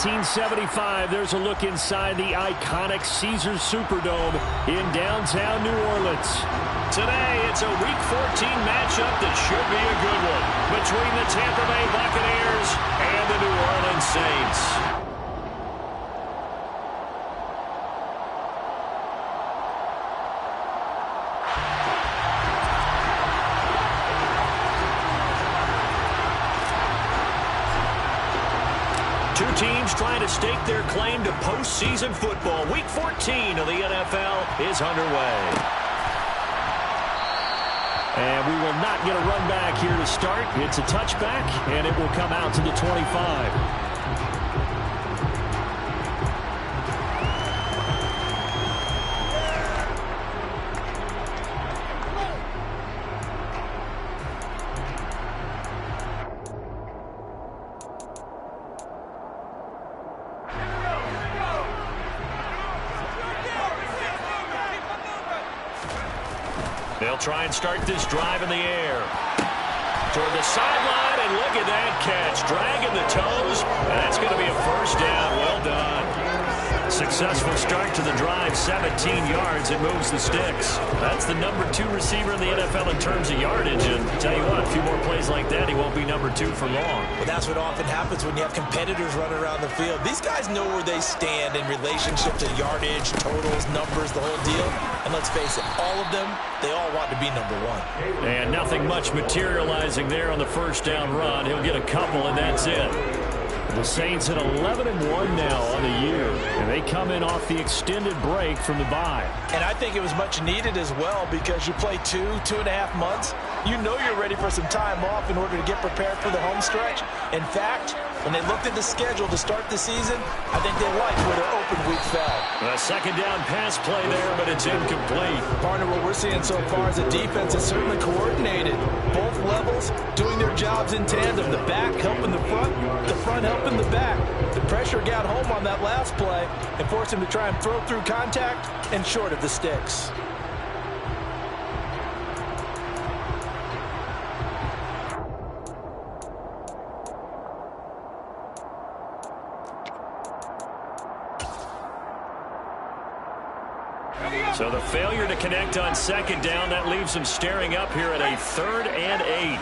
1975, there's a look inside the iconic Caesars Superdome in downtown New Orleans. Today, it's a Week 14 matchup that should be a good one between the Tampa Bay Buccaneers and the New Orleans Saints. Two teams trying to stake their claim to postseason football. Week 14 of the NFL is underway. And we will not get a run back here to start. It's a touchback, and it will come out to the 25. They'll try and start this drive in the air. Toward the sideline, and look at that catch. Dragging the toes, and that's going to be a first down. Well done. Successful start to the drive, 17 yards. It moves the sticks. That's the number 2 receiver in the NFL in terms of yardage. And tell you what, a few more plays like that, he won't be number 2 for long. But that's what often happens when you have competitors running around the field. These guys know where they stand in relationship to yardage, totals, numbers, the whole deal. And let's face it, all of them, they all want to be number 1. And nothing much materializing there on the first down run. He'll get a couple, and that's it. The Saints at 11-1 now on the year, and they come in off the extended break from the bye. And I think it was much needed as well because you play 2.5 months. You know you're ready for some time off in order to get prepared for the home stretch. In fact, when they looked at the schedule to start the season, I think they liked where their open week fell. A second down pass play there, but it's incomplete. Partner, what we're seeing so far is the defense is certainly coordinated. Both levels doing their jobs in tandem. The back helping the front helping the back. The pressure got home on that last play and forced him to try and throw through contact and short of the sticks. So the failure to connect on second down, that leaves them staring up here at a 3rd and 8.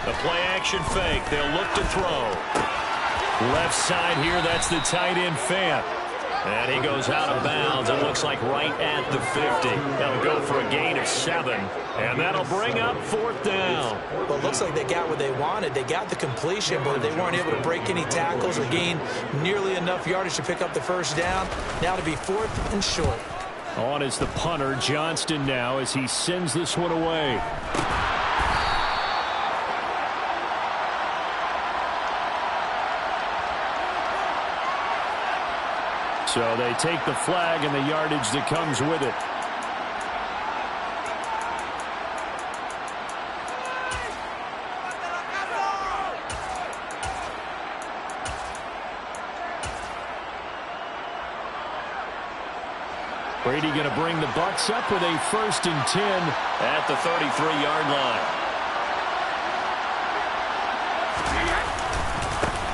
The play action fake. They'll look to throw. Left side here, that's the tight end Fant. And he goes out of bounds. It looks like right at the 50. That'll go for a gain of 7. And that'll bring up 4th down. Well, it looks like they got what they wanted. They got the completion, but they weren't able to break any tackles or gain nearly enough yardage to pick up the first down. Now to be 4th and short. On is the punter, Johnston, now as he sends this one away. So they take the flag and the yardage that comes with it. Brady going to bring the Bucs up with a 1st and 10 at the 33-yard line.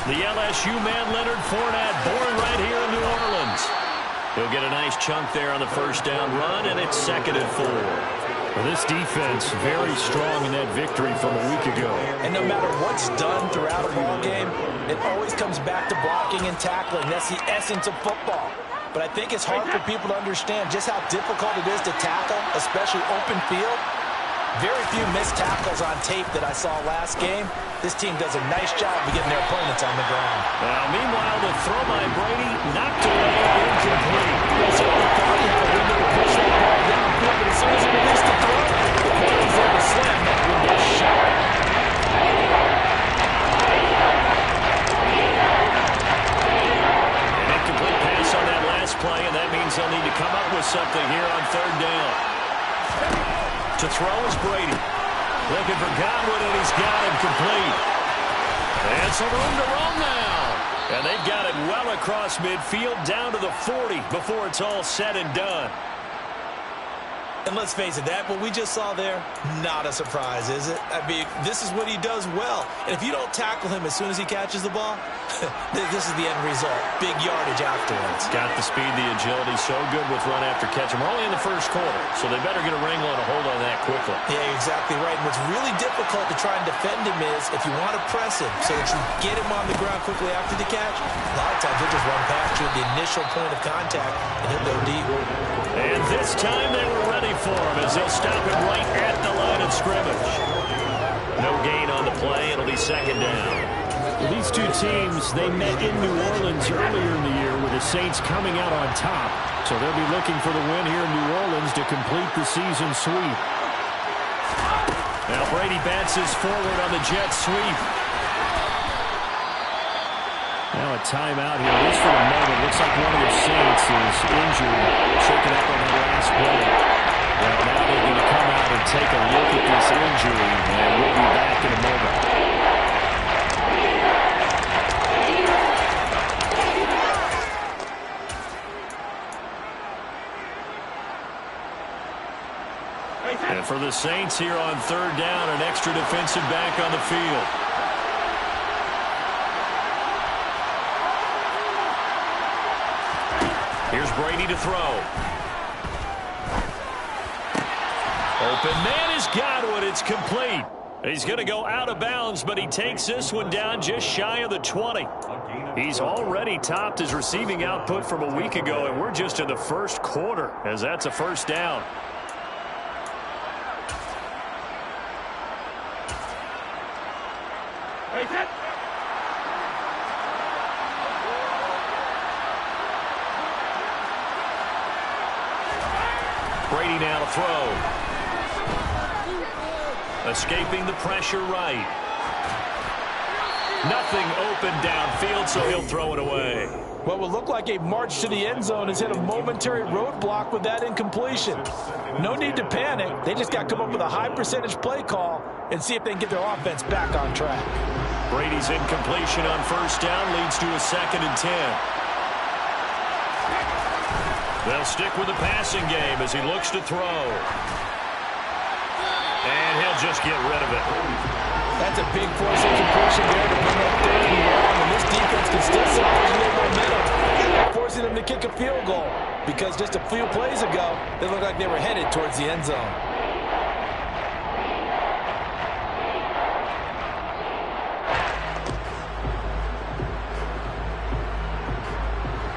The LSU man Leonard Fournette, born right here in New Orleans. He'll get a nice chunk there on the first down run, and it's 2nd and 4. Well, this defense very strong in that victory from a week ago. And no matter what's done throughout a ball game, it always comes back to blocking and tackling. That's the essence of football. But I think it's hard for people to understand just how difficult it is to tackle, especially open field. Very few missed tackles on tape that I saw last game. This team does a nice job of getting their opponents on the ground. Now, meanwhile, the throw by Brady knocked away, incomplete. That's what we thought he put into the push that ball downfield, but as soon as he released the throw, the play was there to slam that window shut. An incomplete pass on that last play, and that means they'll need to come up with something here on 3rd down. To throw is Brady. Looking for Godwin, and he's got him complete. And some room to run now. And they've got it well across midfield, down to the 40 before it's all said and done. And let's face it, that what we just saw there, not a surprise, is it? I mean, this is what he does well. And if you don't tackle him as soon as he catches the ball, this is the end result. Big yardage afterwards. Got the speed, the agility, so good with run after catch. We're only in the first quarter, so they better get a wrangle and a hold on that quickly. Yeah, exactly right. And what's really difficult to try and defend him is if you want to press him so that you get him on the ground quickly after the catch, a lot of times he'll just run past you at the initial point of contact and he'll go deep. And this time they were ready for him as they'll stop him right at the line of scrimmage. No gain on the play. It'll be second down. Well, these two teams, they met in New Orleans earlier in the year with the Saints coming out on top. So they'll be looking for the win here in New Orleans to complete the season sweep. Now Brady bounces forward on the jet sweep. Now a timeout here. At least for the moment. Looks like one of the Saints is injured. Shaken up on the last play. Well, now they're going to come out and take a look at this injury. And we'll be back in a moment. And for the Saints here on third down, an extra defensive back on the field. Here's Brady to throw. Open man has got one. It's complete. He's going to go out of bounds, but he takes this one down just shy of the 20. He's already topped his receiving output from a week ago, and we're just in the first quarter as that's a first down. Brady now to throw. Escaping the pressure right. Nothing open downfield, so he'll throw it away. What will look like a march to the end zone has hit a momentary roadblock with that incompletion. No need to panic. They just got to come up with a high percentage play call and see if they can get their offense back on track. Brady's incompletion on first down leads to a 2nd and 10. They'll stick with the passing game as he looks to throw. And he'll just get rid of it. That's a big force incompletion there to bring that 3rd and long, and this defense can still salvage a little momentum, forcing them to kick a field goal because just a few plays ago, they looked like they were headed towards the end zone.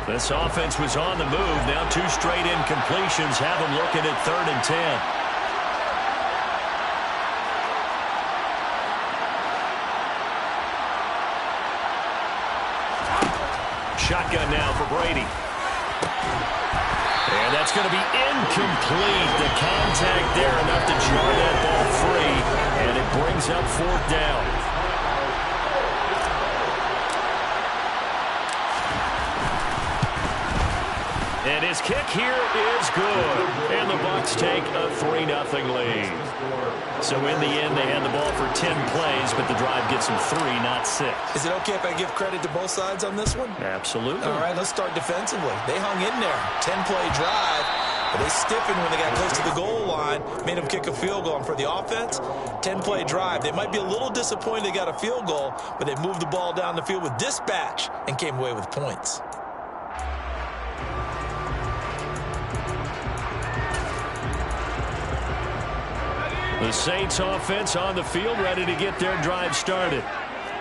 This offense was on the move. Now 2 straight incompletions have them looking at 3rd and 10. Shotgun now for Brady. And that's going to be incomplete. The contact there enough to jar that ball free. And it brings up 4th down. And his kick here is good. And the Bucs take a 3-0 lead. So in the end, they had the ball for 10 plays, but the drive gets them 3, not 6. Is it okay if I give credit to both sides on this one? Absolutely. All right, let's start defensively. They hung in there. 10-play drive, but they stiffened when they got close to the goal line, made them kick a field goal. And for the offense, 10-play drive. They might be a little disappointed they got a field goal, but they moved the ball down the field with dispatch and came away with points. The Saints offense on the field, ready to get their drive started.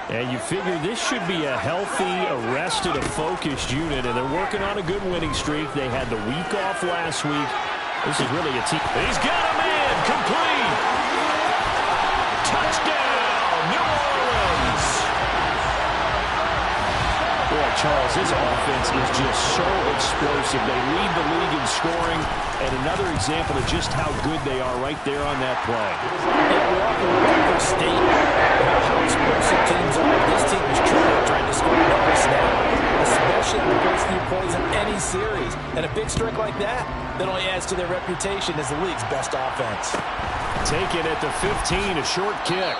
And you figure this should be a healthy, arrested, a focused unit, and they're working on a good winning streak. They had the week off last week. This is really a team. He's got a man, complete. Touchdown, New Orleans. Boy, Charles, this offense is just so explosive. They lead the league in scoring, and another example of just how good they are right there on that play. Yeah, we often look at their state about how explosive teams are. This team is trying to score every snap, especially in the first few plays in any series. And a big strike like that only adds to their reputation as the league's best offense. Taken at the 15, a short kick.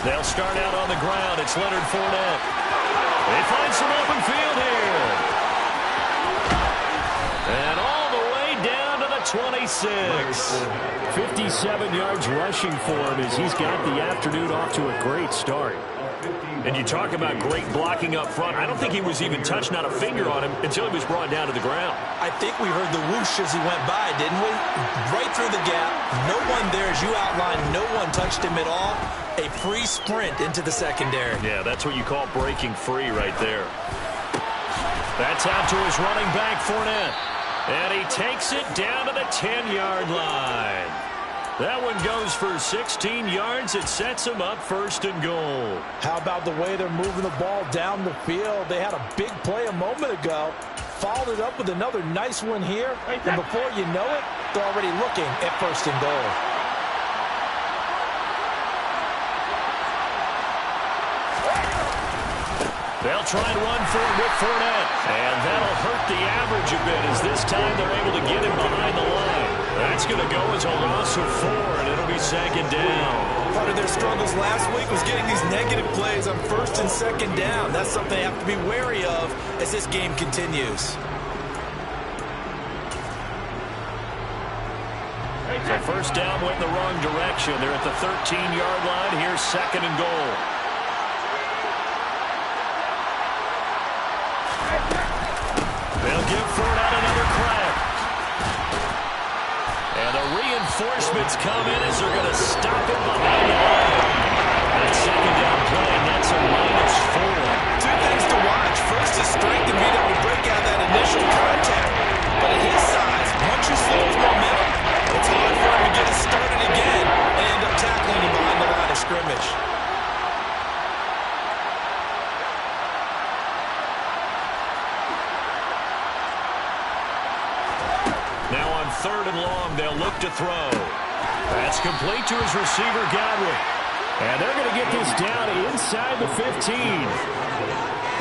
They'll start out on the ground. It's Leonard Fournette. They find some open field here. And all the way down to the 26. 57 yards rushing for him as he's got the afternoon off to a great start. And you talk about great blocking up front. I don't think he was even touched, not a finger on him, until he was brought down to the ground. I think we heard the whoosh as he went by, didn't we? Right through the gap. No one there, as you outlined. No one touched him at all. A free sprint into the secondary. Yeah, that's what you call breaking free right there. That's out to his running back, Fournette. And he takes it down to the 10-yard line. That one goes for 16 yards. It sets him up first and goal. How about the way they're moving the ball down the field? They had a big play a moment ago. Followed it up with another nice one here. And before you know it, they're already looking at first and goal. They'll try and run for it with Fournette. And that'll hurt the average a bit as this time they're able to get him behind the line. That's going to go as a loss of 4, and it'll be second down. Part of their struggles last week was getting these negative plays on first and second down. That's something they have to be wary of as this game continues. So first down went in the wrong direction. They're at the 13-yard line. Here's second and goal. They'll give Fournette another crack. And the reinforcements come in as they're going to stop him behind the line. That second down play, and that's a -4. Two things to watch. First, his strength and being able to break out that initial contact. But at his size, once you slow his momentum, it's hard for him to get it started again and end up tackling him behind the line of scrimmage. Now on third and long, they'll look to throw. That's complete to his receiver, Godwin. And they're going to get this down inside the 15.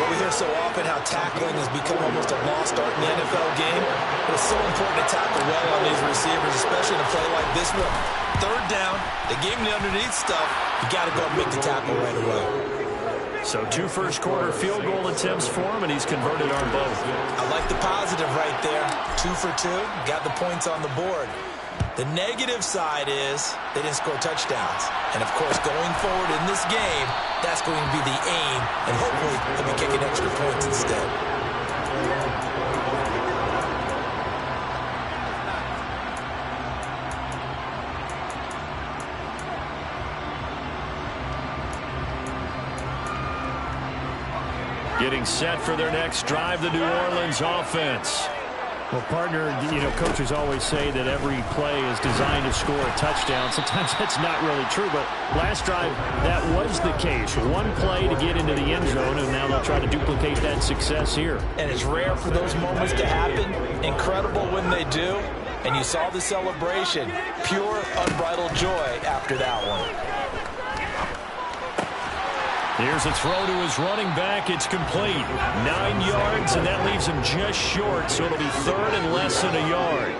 What we hear so often, how tackling has become almost a lost art in the NFL game. But it's so important to tackle well on these receivers, especially in a play like this one. Third down, they gave him the underneath stuff. You got to go and make the tackle right away. So 2 first-quarter field goal attempts for him, and he's converted on both. I like the positive right there. 2 for 2, got the points on the board. The negative side is they didn't score touchdowns. And, of course, going forward in this game, that's going to be the aim, and hopefully they'll be kicking extra points instead. Getting set for their next drive, the New Orleans offense. Well, partner, coaches always say that every play is designed to score a touchdown. Sometimes that's not really true, but last drive, that was the case. One play to get into the end zone, and now they'll try to duplicate that success here. And it's rare for those moments to happen. Incredible when they do. And you saw the celebration. Pure, unbridled joy after that one. Here's a throw to his running back. It's complete. 9 yards, and that leaves him just short, so it'll be third and less than a yard.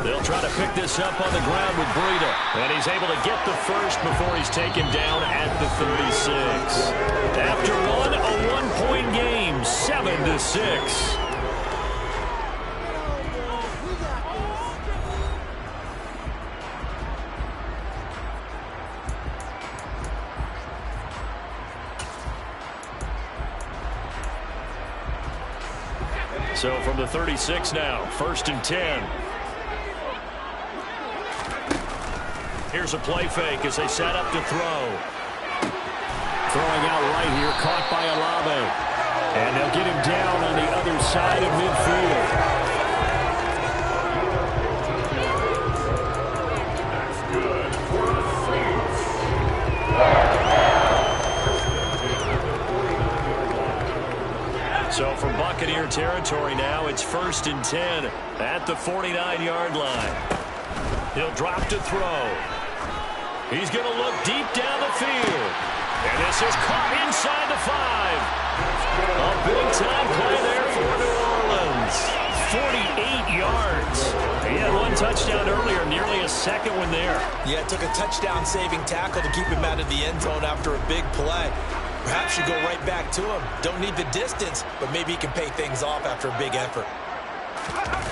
They'll try to pick this up on the ground with Breida. And he's able to get the first before he's taken down at the 36. After one, a one-point game, 7-6. So from the 36 now, first and 10. Here's a play fake as they set up to throw. Throwing out right here, caught by Olave. And they'll get him down on the other side of midfield. So from Buccaneer territory now, it's first and 10 at the 49-yard line. He'll drop to throw. He's going to look deep down the field. And this is caught inside the 5. A big-time play there for New Orleans. 48 yards. He had one touchdown earlier, nearly a second one there. Yeah, it took a touchdown-saving tackle to keep him out of the end zone after a big play. Perhaps you go right back to him. Don't need the distance, but maybe he can pay things off after a big effort.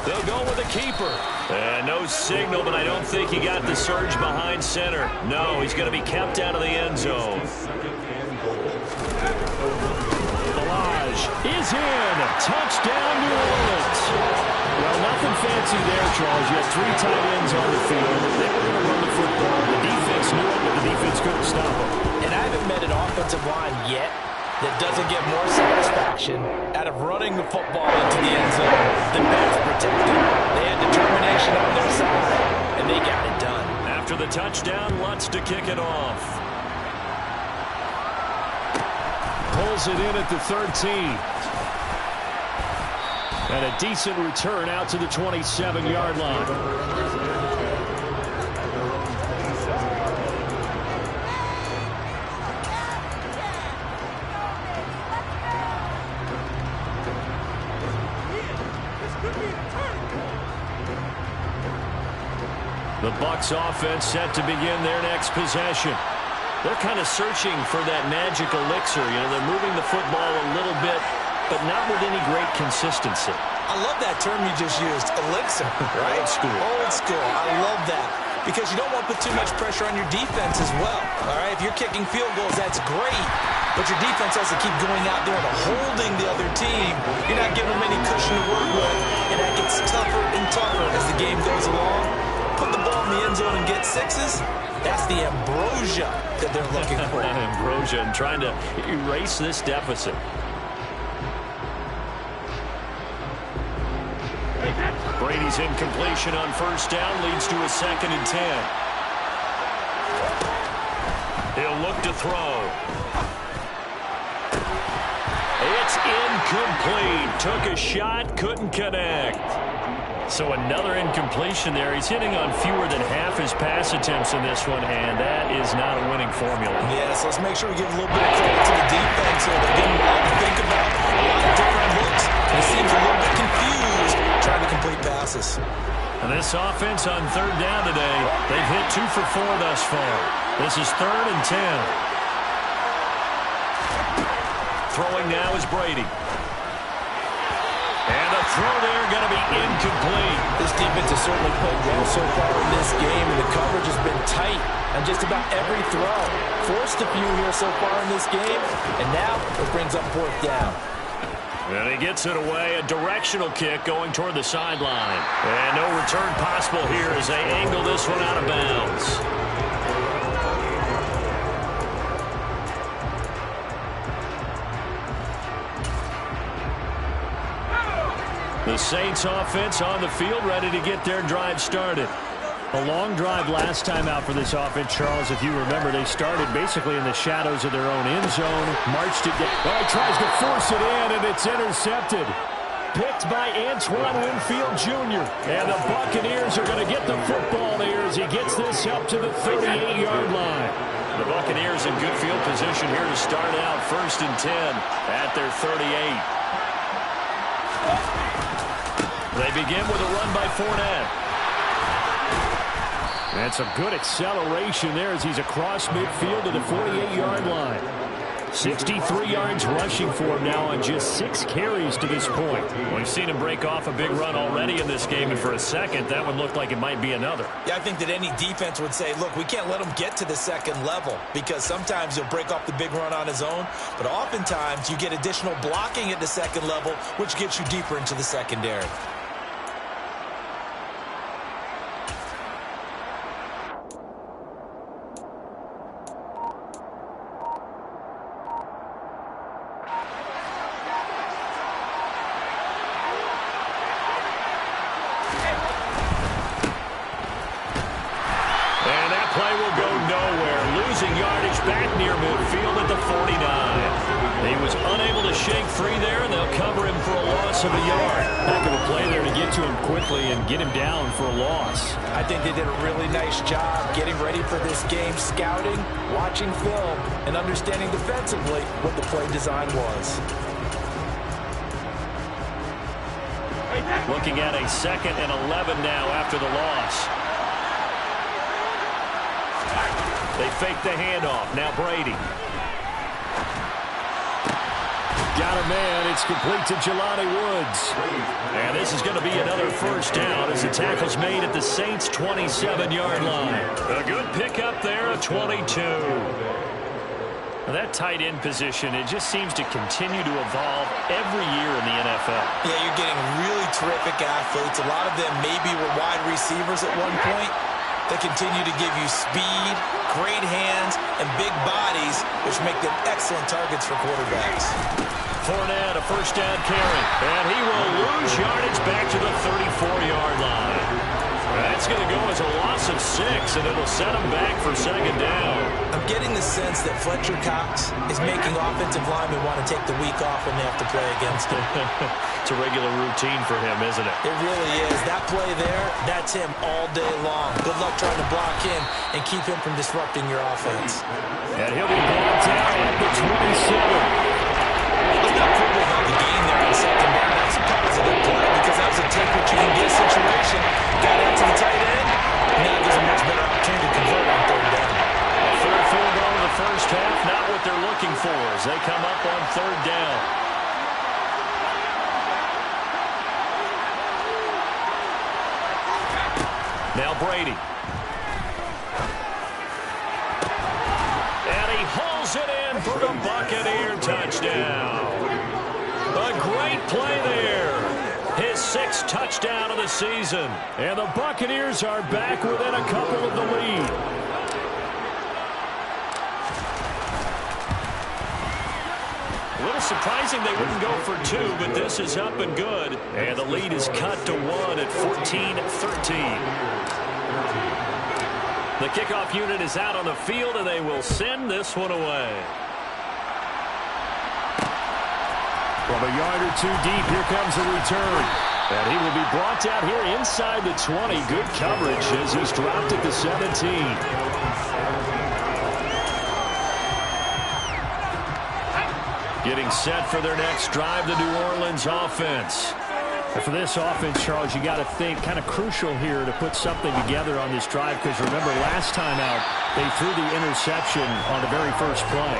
They'll go with a keeper. And no signal, but I don't think he got the surge behind center. No, he's going to be kept out of the end zone. Is in. Touchdown, New Orleans. Well, nothing fancy there, Charles. You had 3 tight ends on the field. They were going to run the football. The defense knew it, but the defense couldn't stop them. And I haven't met an offensive line yet that doesn't get more satisfaction out of running the football into the end zone than pass protecting. They had determination on their side, and they got it done. After the touchdown, Lutz to kick it off. Pulls it in at the 13. And a decent return out to the 27-yard line. The Bucs offense set to begin their next possession. They're kind of searching for that magic elixir. You know, they're moving the football a little bit, but not with any great consistency. I love that term you just used, elixir, right? Old school. Old school. I love that because you don't want to put too much pressure on your defense as well. All right, if you're kicking field goals, that's great, but your defense has to keep going out there and holding the other team. You're not giving them any cushion to work with, and that gets tougher and tougher as the game goes along. Put the ball in the end zone and get 6s. That's the ambrosia that they're looking for. Ambrosia and trying to erase this deficit. Brady's incompletion on first down leads to a 2nd and 10. He'll look to throw. It's incomplete. Took a shot, couldn't connect. So another incompletion there. He's hitting on fewer than half his pass attempts in this one, and that is not a winning formula. Yes, let's make sure we give a little bit of credit to the defense here. They're getting a lot to think about, a lot of different looks. He seems a little bit confused trying to complete passes. And this offense on 3rd down today, they've hit 2 for 4 thus far. This is 3rd and 10. Throwing now is Brady. And the throw there going to be incomplete. This defense has certainly played well so far in this game, and the coverage has been tight on just about every throw. Forced a few here so far in this game, and now it brings up 4th down. And he gets it away, a directional kick going toward the sideline. And no return possible here as they angle this one out of bounds. The Saints offense on the field, ready to get their drive started. A long drive last time out for this offense, Charles. If you remember, they started basically in the shadows of their own end zone, marched it down. Oh, he tries to force it in, and it's intercepted. Picked by Antoine Winfield Jr. And the Buccaneers are going to get the football there as he gets this up to the 38-yard line. The Buccaneers in good field position here to start out 1st and 10 at their 38. They begin with a run by Fournette. And some good acceleration there as he's across midfield to the 48-yard line. 63 yards rushing for him now on just 6 carries to this point. We've seen him break off a big run already in this game, and for a second, that one looked like it might be another. Yeah, I think that any defense would say, look, we can't let him get to the 2nd level because sometimes he'll break off the big run on his own, but oftentimes you get additional blocking at the 2nd level, which gets you deeper into the secondary. Back near midfield at the 49. He was unable to shake free there, and they'll cover him for a loss of a yard. Heck of a play there to get to him quickly and get him down for a loss. I think they did a really nice job getting ready for this game, scouting, watching film, and understanding defensively what the play design was. Looking at a 2nd and 11 now after the loss. They fake the handoff. Now Brady. Got a man. It's complete to Jelani Woods. And this is going to be another first down as the tackle's made at the Saints' 27-yard line. A good pickup there, a 22. Now that tight end position, it just seems to continue to evolve every year in the NFL. Yeah, you're getting really terrific athletes. A lot of them maybe were wide receivers at one point. They continue to give you speed, great hands, and big bodies, which make them excellent targets for quarterbacks. Fournette, a first down carry. And he will lose yardage back to the 34-yard line. That's going to go as a loss of 6, and it'll set him back for 2nd down. I'm getting the sense that Fletcher Cox is making offensive linemen want to take the week off when they have to play against him. It's a regular routine for him, isn't it? It really is. That play there, that's him all day long. Good luck trying to block him and keep him from disrupting your offense. And he'll be brought down at the 27. Let's not quibble about the game there on 2nd down. That's a positive play because that was a take what you can get situation. Got out to the tight end. Now there's a much better opportunity to convert on 3rd down. A full field goal in the first half, not what they're looking for as they come up on 3rd down. Now Brady. And he hauls it in for the Buccaneer touchdown. A great play there. His 6th touchdown of the season. And the Buccaneers are back within a couple of the lead. A little surprising they wouldn't go for 2, but this is up and good. And the lead is cut to 1 at 14-13. The kickoff unit is out on the field, and they will send this one away. From a yard or 2 deep, here comes a return. And he will be brought down here inside the 20. Good coverage as he's dropped at the 17. Getting set for their next drive, the New Orleans offense. And for this offense, Charles, you got to think kind of crucial here to put something together on this drive because remember last time out they threw the interception on the very first play.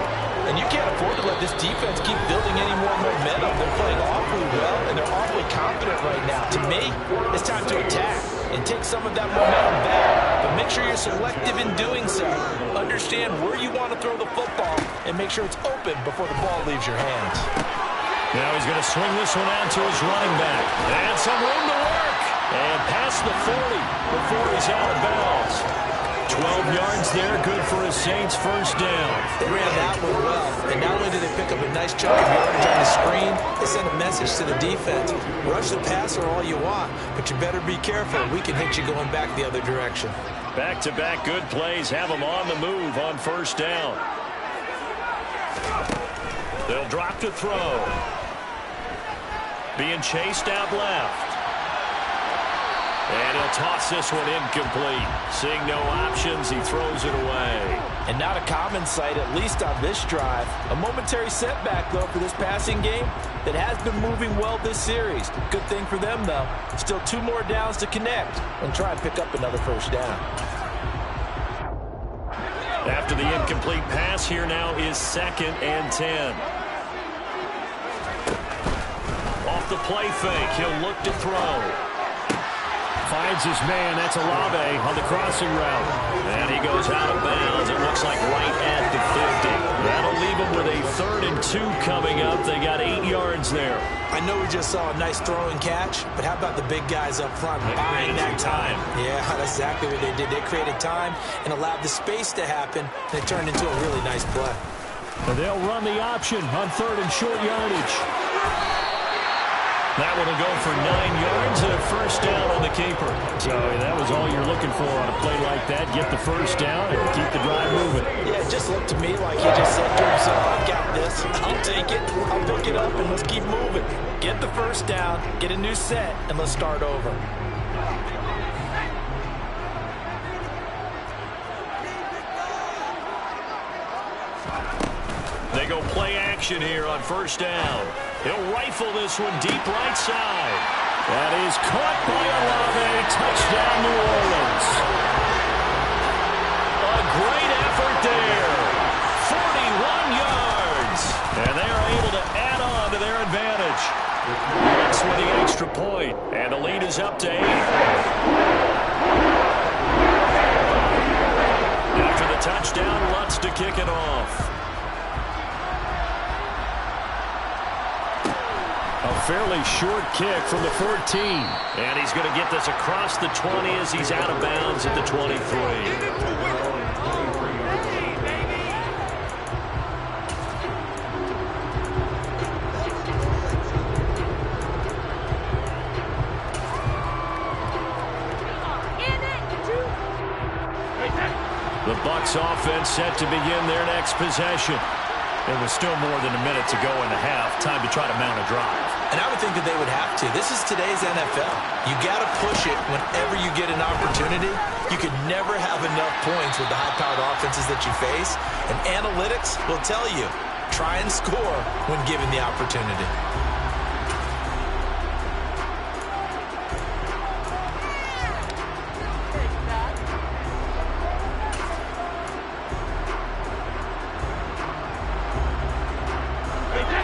And you can't afford to let this defense keep building any more momentum. They're playing awfully well and they're awfully confident right now. To me, it's time to attack and take some of that momentum back. But make sure you're selective in doing so. Understand where you want to throw the football and make sure it's open before the ball leaves your hands. Now he's going to swing this one out to his running back. And some room to work. And past the 40 before he's out of bounds. 12 yards there, good for a Saints first down. They ran that one well. And not only did they pick up a nice chunk of yardage on the screen, they sent a message to the defense. Rush the passer all you want, but you better be careful. We can hit you going back the other direction. Back-to-back good plays have them on the move on first down. They'll drop to throw. Being chased out left. And he'll toss this one incomplete. Seeing no options, he throws it away. And not a common sight, at least on this drive. A momentary setback, though, for this passing game that has been moving well this series. Good thing for them, though. Still 2 more downs to connect and try and pick up another first down. After the incomplete pass, here now is 2nd and 10. Off the play fake, he'll look to throw. Finds his man, that's Olave on the crossing route. And he goes out of bounds, it looks like right at the 50. That'll leave him with a 3rd and 2 coming up. They got 8 yards there. I know we just saw a nice throw and catch, but how about the big guys up front buying that time? Yeah, that's exactly what they did. They created time and allowed the space to happen, and it turned into a really nice play. And they'll run the option on 3rd and short yardage. That one will go for 9 yards and a first down on the keeper. So that was all you're looking for on a play like that. Get the first down and keep the drive moving. Yeah, it just looked to me like he just said to himself, I got this. I'll take it. I'll pick it up and let's keep moving. Get the first down, get a new set, and let's start over. They go play action here on first down. He'll rifle this one deep right side. That is caught by Olave. Touchdown, New Orleans. A great effort there. 41 yards. And they are able to add on to their advantage. Lutz with the extra point. And the lead is up to 8. After the touchdown, Lutz to kick it off. A fairly short kick from the 14. And he's going to get this across the 20 as he's out of bounds at the 23. The Bucs offense set to begin their next possession. There was still more than a minute to go in the half. Time to try to mount a drive. And I would think that they would have to. This is today's NFL. You got to push it whenever you get an opportunity. You could never have enough points with the high-powered offenses that you face. And analytics will tell you, try and score when given the opportunity.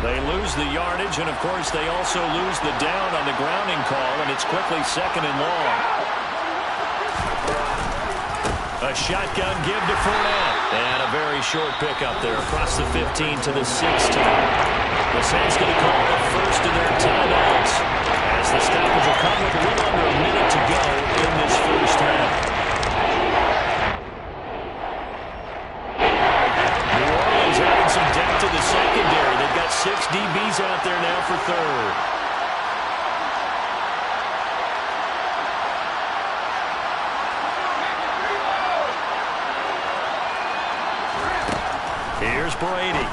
They lose the yardage, and of course they also lose the down on the grounding call, and it's quickly 2nd and long. A shotgun give to Fournette. And a very short pickup there across the 15 to the 16. The Saints going to call the first of their timeouts as the stoppage will come with a little under a minute to go in this first half. Some depth to the secondary. They've got 6 DBs out there now for third. Here's Brady.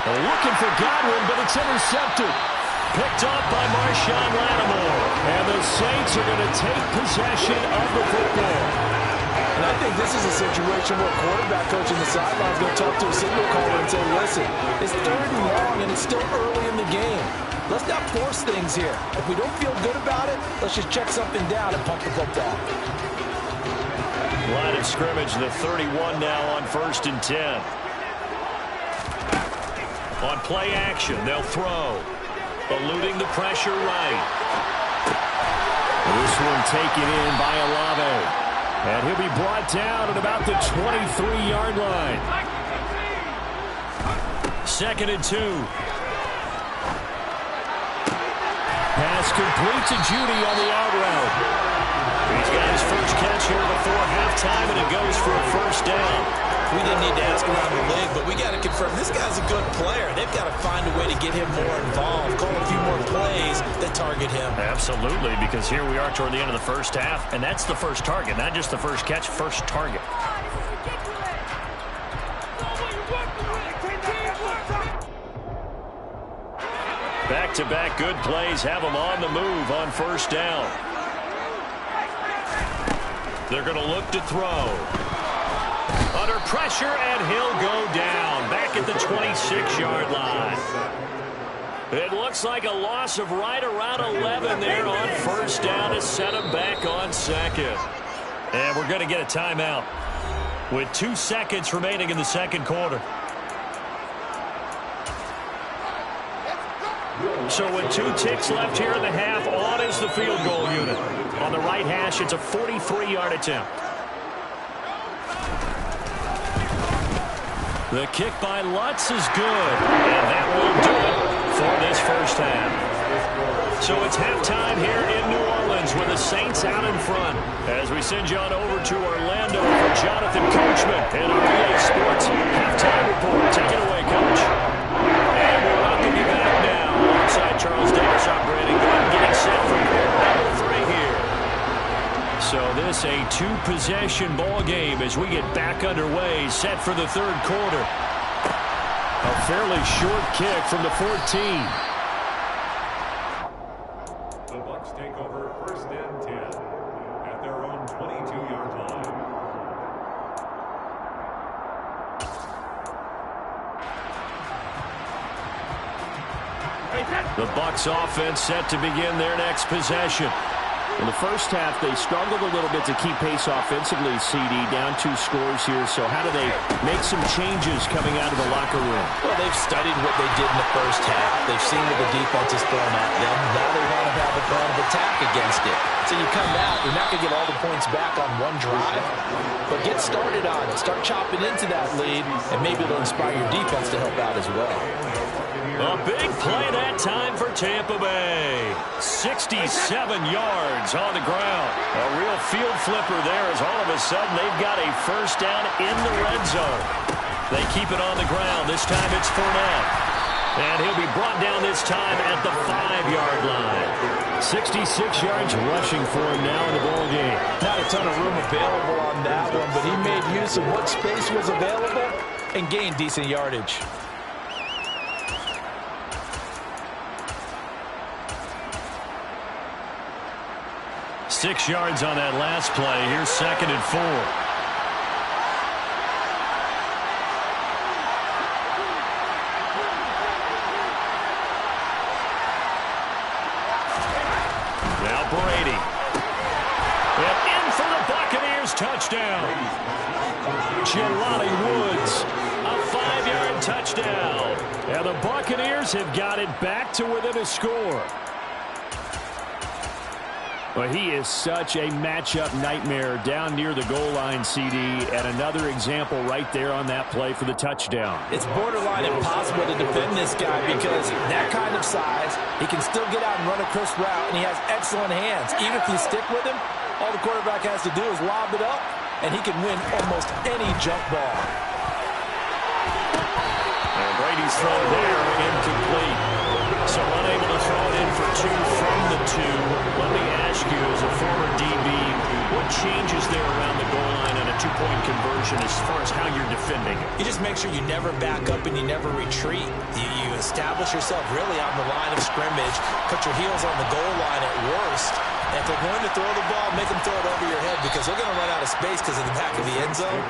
Looking for Godwin, but it's intercepted. Picked up by Marshawn Lattimore. And the Saints are going to take possession of the football. And I think this is a situation where a quarterback coach in the sideline is going to talk to a signal caller and say, listen, it's 3rd and long and it's still early in the game. Let's not force things here. If we don't feel good about it, let's just check something down and pump the football. Line of scrimmage, the 31 now on 1st and 10. On play action, they'll throw. Eluding the pressure right. This one taken in by Olave. And he'll be brought down at about the 23-yard line. 2nd and 2. Pass complete to Judy on the out route. He's got his first catch here before halftime, and it goes for a first down. We didn't need to ask around the league, but we got to confirm this guy's a good player. They've got to find a way to get him more involved, call a few more plays that target him. Absolutely, because here we are toward the end of the first half, and that's the first target, not just the first catch, first target. Back-to-back good plays have them on the move on first down. They're going to look to throw. Under pressure, and he'll go down. Back at the 26-yard line. It looks like a loss of right around 11 there on first down to set him back on 2nd. And we're going to get a timeout with 2 seconds remaining in the second quarter. So with 2 ticks left here in the half, on is the field goal unit. On the right hash, it's a 43-yard attempt. The kick by Lutz is good, and that will do it for this first half. So it's halftime here in New Orleans with the Saints out in front. As we send you on over to Orlando for Jonathan Coachman and our EA Sports halftime report. Take it away, Coach. And we'll welcome you back now alongside Charles Davis, I'm Brandon Glenn, getting set for quarter number 3 here. So this a 2-possession ball game as we get back underway, set for the 3rd quarter. A fairly short kick from the 14. The Bucs take over 1st and 10 at their own 22-yard line. The Bucs offense set to begin their next possession. In the first half, they struggled a little bit to keep pace offensively, CD, down 2 scores here. So how do they make some changes coming out of the locker room? Well, they've studied what they did in the first half. They've seen what the defense has thrown at them. Now they want to have a plan of attack against it. So you come out, you're not going to get all the points back on one drive, but get started on it. Start chopping into that lead, and maybe it'll inspire your defense to help out as well. A big play that time for Tampa Bay. 67 yards on the ground. A real field flipper there as all of a sudden they've got a first down in the red zone. They keep it on the ground. This time it's Fournette. And he'll be brought down this time at the 5-yard line. 66 yards rushing for him now in the ball game. Not a ton of room available on that one, but he made use of what space was available and gained decent yardage. Six yards on that last play. Here's 2nd and 4. Now Brady. And in for the Buccaneers touchdown. Jelani Woods. A 5-yard touchdown. And the Buccaneers have got it back to within a score. Well, he is such a matchup nightmare down near the goal line, CD, and another example right there on that play for the touchdown. It's borderline impossible to defend this guy because that kind of size, he can still get out and run a crisp route, and he has excellent hands. Even if you stick with him, all the quarterback has to do is lob it up, and he can win almost any jump ball. And Brady's throw there, incomplete. So unable to throw it in for 2 from the 2. Let me ask you, as a former DB, what changes there around the goal line on a 2-point conversion as far as how you're defending it? You just make sure you never back up and you never retreat. You establish yourself really on the line of scrimmage, put your heels on the goal line at worst. And if they're going to throw the ball, make them throw it over your head because they're going to run out of space because of the back of the end zone.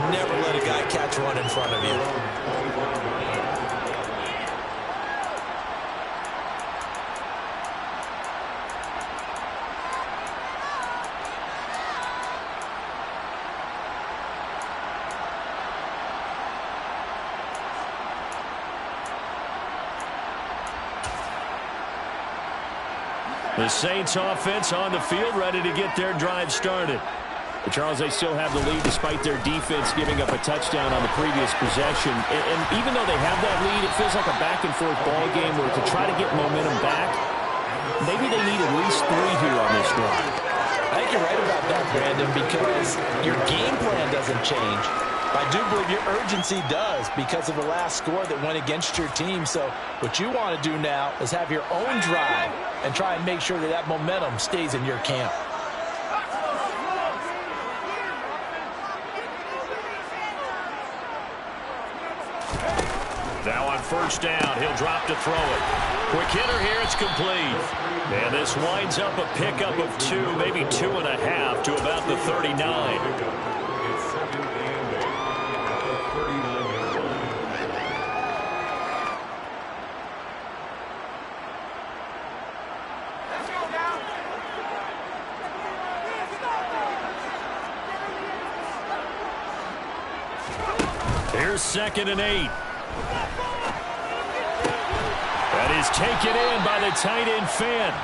Never let a guy catch one in front of you. The Saints offense on the field, ready to get their drive started. But Charles, they still have the lead despite their defense giving up a touchdown on the previous possession. And even though they have that lead, it feels like a back-and-forth ball game where to try to get momentum back, maybe they need at least 3 here on this drive. I think you're right about that, Brandon, because your game plan doesn't change. I do believe your urgency does because of the last score that went against your team. So what you want to do now is have your own drive and try and make sure that that momentum stays in your camp. Now on first down, he'll drop to throw it. Quick hitter here, it's complete. And this winds up a pickup of 2, maybe 2.5 to about the 39. Here's 2nd and 8. That is taken in by the tight end Fant.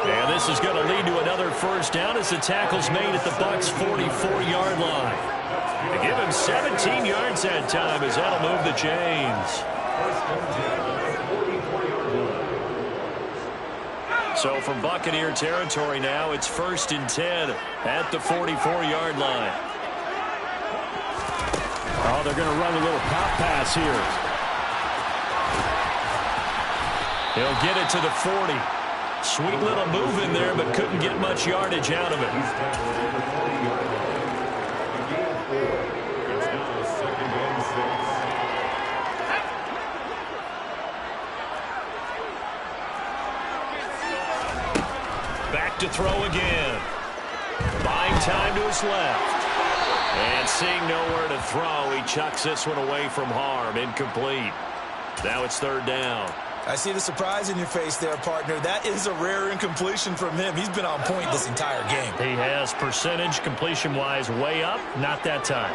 And this is going to lead to another first down as the tackle's made at the Bucs' 44-yard line. They give him 17 yards that time as that'll move the chains. So from Buccaneer territory now, it's 1st and 10 at the 44-yard line. Oh, they're going to run a little pop pass here. He'll get it to the 40. Sweet little move in there, but couldn't get much yardage out of it. Back to throw again. Buying time to his left. And seeing nowhere to throw, he chucks this one away from harm. Incomplete. Now it's 3rd down. I see the surprise in your face there, partner. That is a rare incompletion from him. He's been on point this entire game. He has percentage completion-wise way up. Not that time.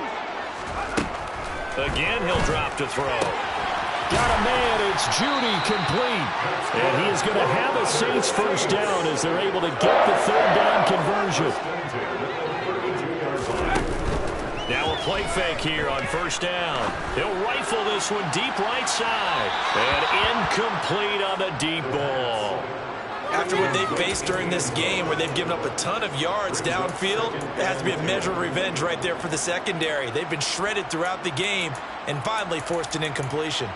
Again, he'll drop to throw. Got a man. It's Judy, complete. And he is going to have a Saints first down as they're able to get the third down conversion. Now a play fake here on first down. He'll rifle this one deep right side. And incomplete on the deep ball. After what they faced during this game where they've given up a ton of yards downfield, it has to be a measure of revenge right there for the secondary. They've been shredded throughout the game and finally forced an incompletion.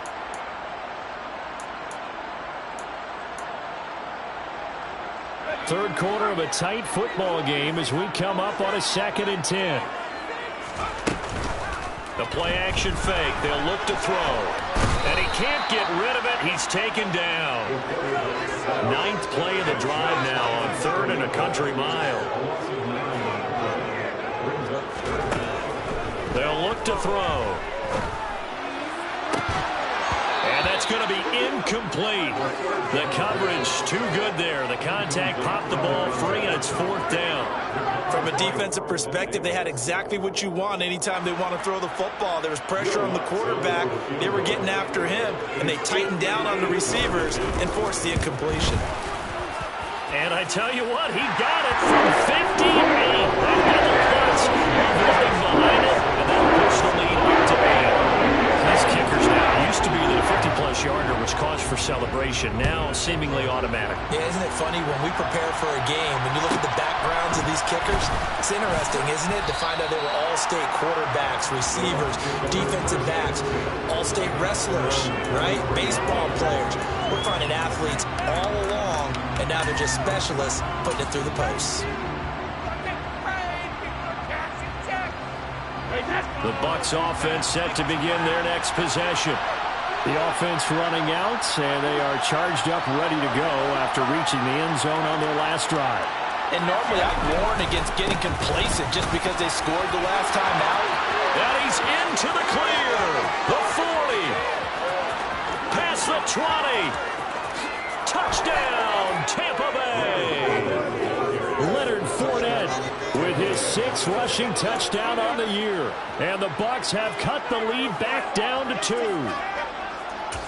Third quarter of a tight football game as we come up on a 2nd and 10. The play-action fake. They'll look to throw. And he can't get rid of it. He's taken down. 9th play of the drive now on 3rd and a country mile. They'll look to throw. And that's going to be incomplete. The coverage too good there. The contact popped the ball free, and it's 4th down. From a defensive perspective, they had exactly what you want anytime they want to throw the football. There was pressure on the quarterback. They were getting after him, and they tightened down on the receivers and forced the incompletion. And I tell you what, he got it from 58. That had the guts of running behind it, and that pushed the lead up to 8. These kickers now, used to be that a 50-plus yarder was cause for celebration, now seemingly automatic. Yeah, isn't it funny when we prepare for a game, when you look at the backgrounds of these kickers, it's interesting, isn't it, to find out they were all-state quarterbacks, receivers, defensive backs, all-state wrestlers, right? Baseball players. We're finding athletes all along, and now they're just specialists putting it through the posts. The Bucs offense set to begin their next possession. The offense running out, and they are charged up, ready to go after reaching the end zone on their last drive. And normally I warn against getting complacent just because they scored the last time out. And he's into the clear. The 40. Past the 20. Touchdown, Tampa Bay. Leonard Fournette with his 6th rushing touchdown on the year. And the Bucs have cut the lead back down to 2.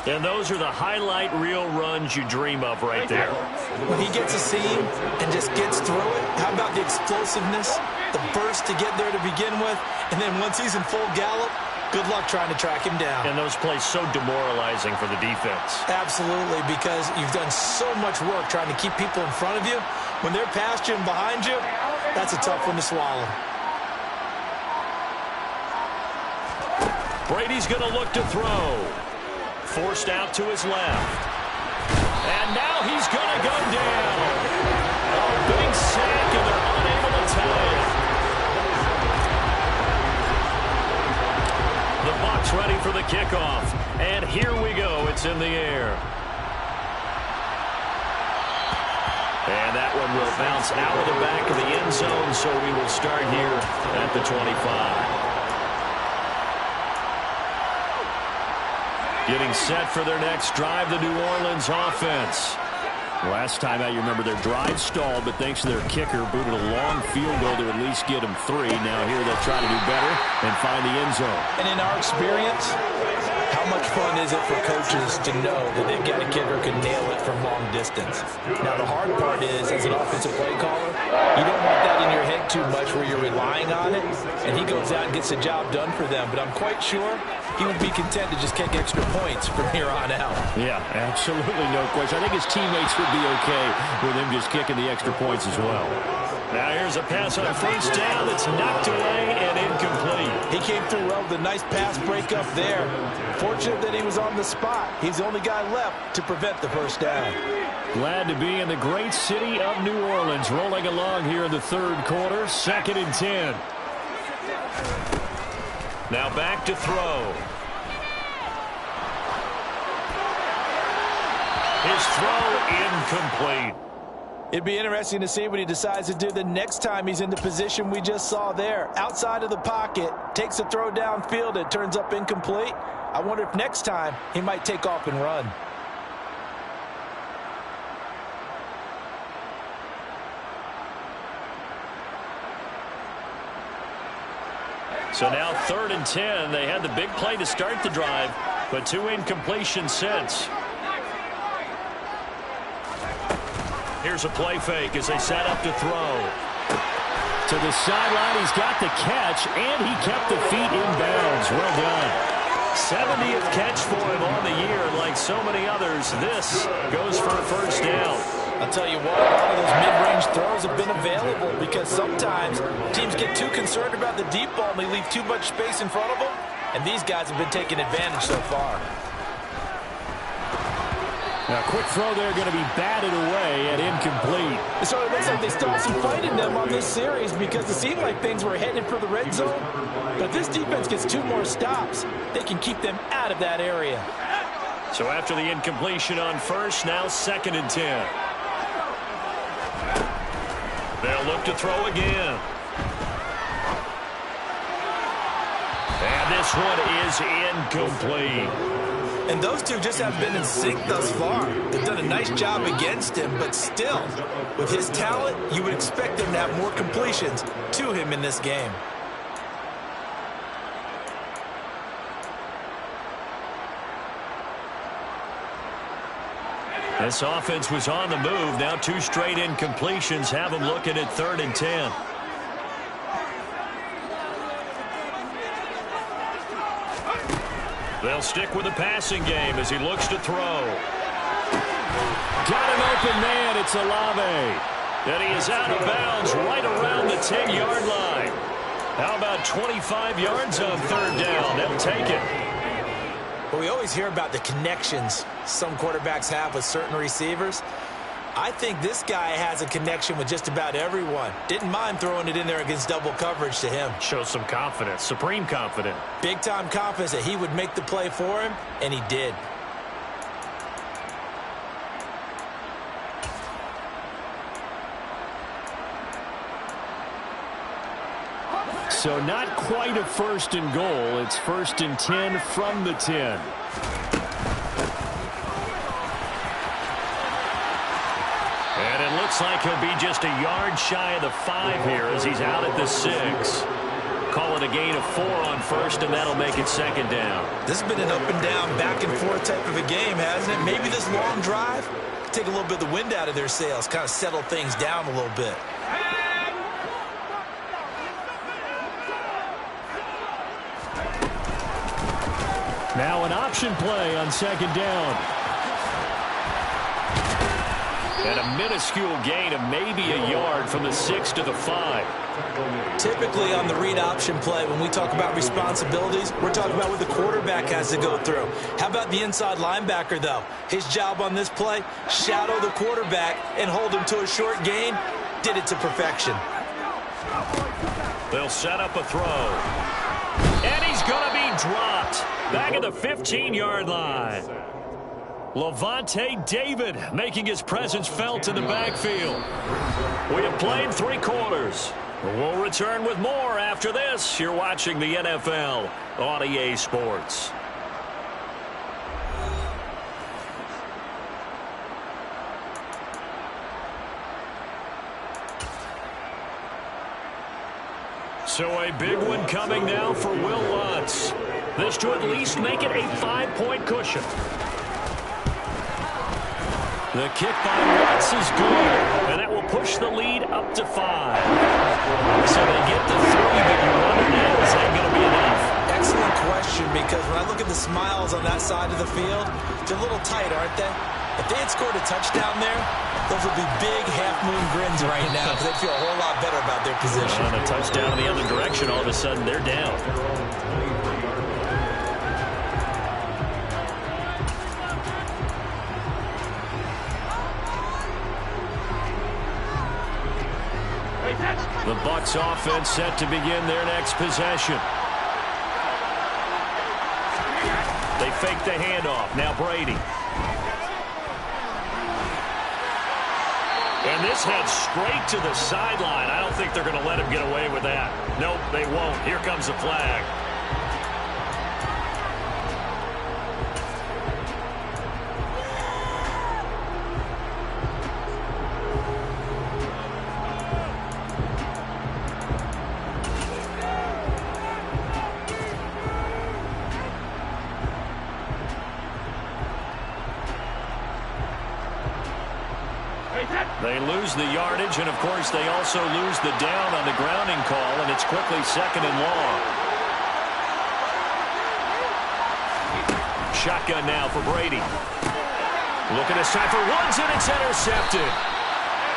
And those are the highlight reel runs you dream of right there. When he gets a seam and just gets through it, how about the explosiveness, the burst to get there to begin with, and then once he's in full gallop, good luck trying to track him down. And those plays so demoralizing for the defense. Absolutely, because you've done so much work trying to keep people in front of you. When they're past you and behind you, that's a tough one to swallow. Brady's going to look to throw. Forced out to his left. And now he's going to go down. A big sack, and they're unable to tie it. The Bucs ready for the kickoff. And here we go. It's in the air. And that one will bounce out of the back of the end zone, so we will start here at the 25. Getting set for their next drive, the New Orleans offense. Last time out, you remember their drive stalled, but thanks to their kicker, booted a long field goal to at least get them 3. Now here they'll try to do better and find the end zone. And in our experience, how much fun is it for coaches to know that they've got a kicker who can nail it from long distance? Now, the hard part is, as an offensive play caller, you don't want that in your head too much where you're relying on it, and he goes out and gets the job done for them. But I'm quite sure he would be content to just kick extra points from here on out. Yeah, absolutely no question. I think his teammates would be okay with him just kicking the extra points as well. Now here's a pass on first down that's knocked away and incomplete. He came through well with a nice pass breakup there. Fortunate that he was on the spot. He's the only guy left to prevent the first down. Glad to be in the great city of New Orleans, rolling along here in the third quarter, 2nd and 10. Now back to throw. His throw incomplete. It'd be interesting to see what he decides to do the next time he's in the position we just saw there. Outside of the pocket, takes a throw downfield, it turns up incomplete. I wonder if next time he might take off and run. So now 3rd and 10. They had the big play to start the drive, but 2 incompletions since. Here's a play fake as they set up to throw. To the sideline, he's got the catch, and he kept the feet in bounds. Well done. 70th catch for him on the year. Like so many others, this goes for a first down. I'll tell you what, a lot of those mid-range throws have been available because sometimes teams get too concerned about the deep ball and they leave too much space in front of them, and these guys have been taking advantage so far. Now, quick throw there going to be batted away and incomplete. So it looks like they still have some fight in them on this series because it seemed like things were headed for the red zone. But if this defense gets 2 more stops, they can keep them out of that area. So after the incompletion on first, now 2nd and 10. They'll look to throw again. And this one is incomplete. And those two just haven't been in sync thus far. They've done a nice job against him, but still, with his talent, you would expect them to have more completions to him in this game. This offense was on the move. Now 2 straight incompletions have them looking at 3rd and 10. They'll stick with the passing game as he looks to throw. Got an open man. It's Olave. And he is out of bounds right around the 10-yard line. How about 25 yards on 3rd down? They'll take it. Well, we always hear about the connections some quarterbacks have with certain receivers. I think this guy has a connection with just about everyone. Didn't mind throwing it in there against double coverage to him. Shows some confidence, supreme confidence. Big-time confidence that he would make the play for him, and he did. So not quite a 1st and goal. It's 1st and 10 from the 10. And it looks like he'll be just a yard shy of the 5 here as he's out at the 6. Call it a gain of 4 on first, and that'll make it 2nd down. This has been an up-and-down, back-and-forth type of a game, hasn't it? Maybe this long drive could take a little bit of the wind out of their sails, kind of settle things down a little bit. Now an option play on 2nd down. And a minuscule gain of maybe a yard from the 6 to the 5. Typically on the read option play, when we talk about responsibilities, we're talking about what the quarterback has to go through. How about the inside linebacker, though? His job on this play, shadow the quarterback and hold him to a short gain. Did it to perfection. They'll set up a throw. And he's going to be dropped. Back at the 15-yard line. Levante David making his presence felt in the backfield. We have played 3 quarters. We'll return with more after this. You're watching the NFL on EA Sports. So a big one coming now for Will Lutz. This to at least make it a 5-point cushion. The kick by Lutz is good, and that will push the lead up to 5. So they get the 3, but you wonder now, is that going to be enough? Excellent question, because when I look at the smiles on that side of the field, they're a little tight, aren't they? If they had scored a touchdown there, those would be big half-moon grins right now because they'd feel a whole lot better about their position. On a touchdown in the other direction, all of a sudden they're down. The Bucs offense set to begin their next possession. They fake the handoff. Now Brady. And this heads straight to the sideline. I don't think they're going to let him get away with that. Nope, they won't. Here comes the flag. They lose the yardage, and, of course, they also lose the down on the grounding call, and it's quickly 2nd and long. Shotgun now for Brady. Looking to side for Woods, and it's intercepted.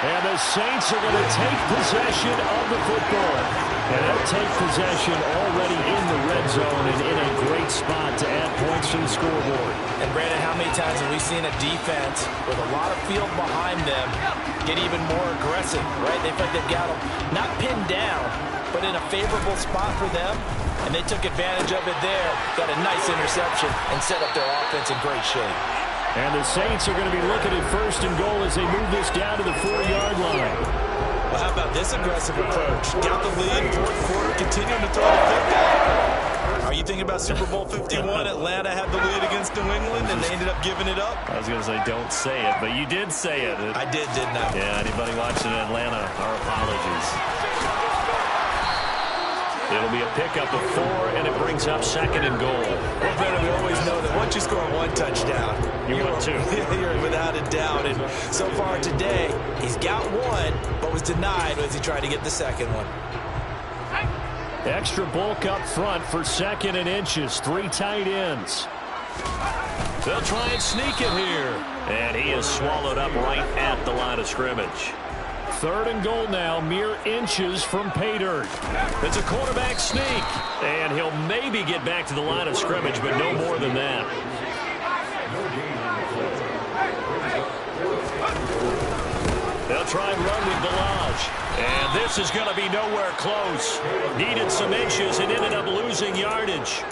And the Saints are going to take possession of the football. And they'll take possession already in the red zone and in a great spot to add points to the scoreboard. And, Brandon, how many times have we seen a defense with a lot of field behind them get even more aggressive, right? They feel like they've got them not pinned down, but in a favorable spot for them. And they took advantage of it there, got a nice interception, and set up their offense in great shape. And the Saints are going to be looking at 1st and goal as they move this down to the 4-yard line. Well, how about this aggressive approach? Got the lead, 4th quarter, continuing to throw the football. Are you thinking about Super Bowl 51? Atlanta had the lead against New England, and they ended up giving it up? I was going to say, don't say it, but you did say it. I did, didn't I? Yeah, anybody watching Atlanta, our apologies. It'll be a pickup of 4, and it brings up 2nd and goal. Well, Brandon, we always know that once you score 1 touchdown, you want 2. You're without a doubt. And so far today, he's got 1, but was denied as he tried to get the 2nd one. Extra bulk up front for 2nd and inches. 3 tight ends. They'll try and sneak it here. And he is swallowed up right at the line of scrimmage. 3rd and goal now, mere inches from pay dirt. It's a quarterback sneak. And he'll maybe get back to the line of scrimmage, but no more than that. They'll try and run with Delage. And this is going to be nowhere close. Needed some inches and ended up losing yardage.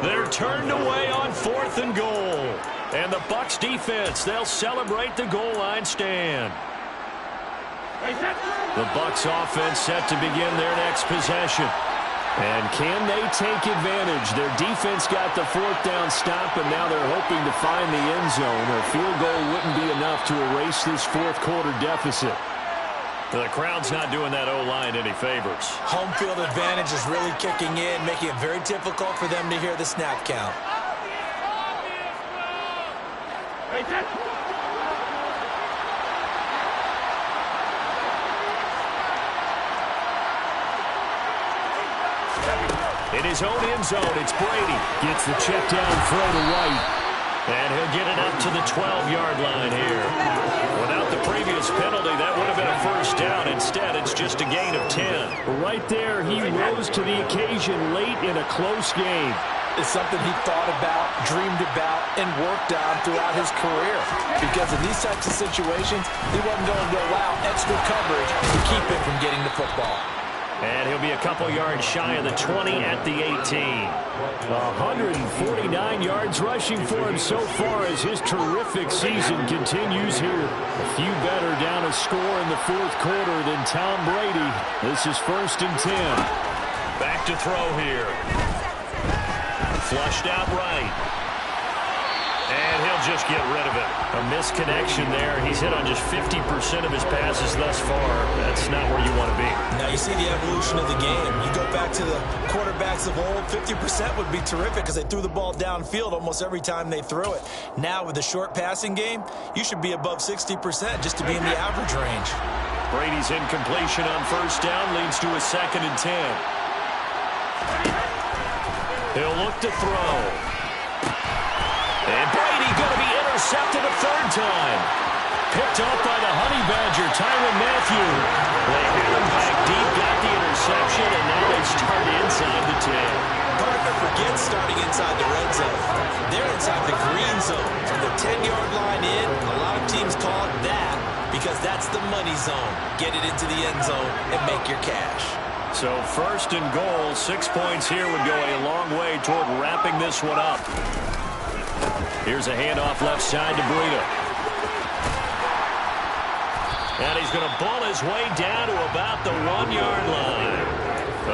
They're turned away on 4th and goal. And the Bucs defense, they'll celebrate the goal line stand. The Bucs offense set to begin their next possession. And can they take advantage? Their defense got the 4th down stop, and now they're hoping to find the end zone. A field goal wouldn't be enough to erase this 4th quarter deficit. The crowd's not doing that O-line any favors. Home field advantage is really kicking in, making it very difficult for them to hear the snap count. In his own end zone, it's Brady. Gets the check down throw to White. And he'll get it up to the 12-yard line here. Without the previous penalty, that would have been a 1st down. Instead, it's just a gain of 10. Right there, he rose to the occasion late in a close game. It's something he thought about, dreamed about, and worked on throughout his career. Because in these types of situations, he wasn't going to allow extra coverage to keep him from getting the football. And he'll be a couple yards shy of the 20 at the 18. 149 yards rushing for him so far as his terrific season continues here. A few better down a score in the 4th quarter than Tom Brady. This is 1st and 10. Back to throw here. Flushed out right. And he'll just get rid of it. A misconnection there. He's hit on just 50% of his passes thus far. That's not where you want to be. Now you see the evolution of the game. You go back to the quarterbacks of old, 50% would be terrific because they threw the ball downfield almost every time they threw it. Now with the short passing game, you should be above 60% just to be in the average range. Brady's incompletion on 1st down leads to a 2nd and 10. He'll look to throw. And Brady going to be intercepted a 3rd time. Picked up by the Honey Badger, Tyrann Mathieu. They had him back deep, got the interception, and now they start inside the 10. Parker forgets starting inside the red zone. They're inside the green zone. From the 10-yard line in, a lot of teams call it that because that's the money zone. Get it into the end zone and make your cash. So 1st and goal, 6 points here would go a long way toward wrapping this one up. Here's a handoff left side to Breida. And he's going to ball his way down to about the 1-yard line.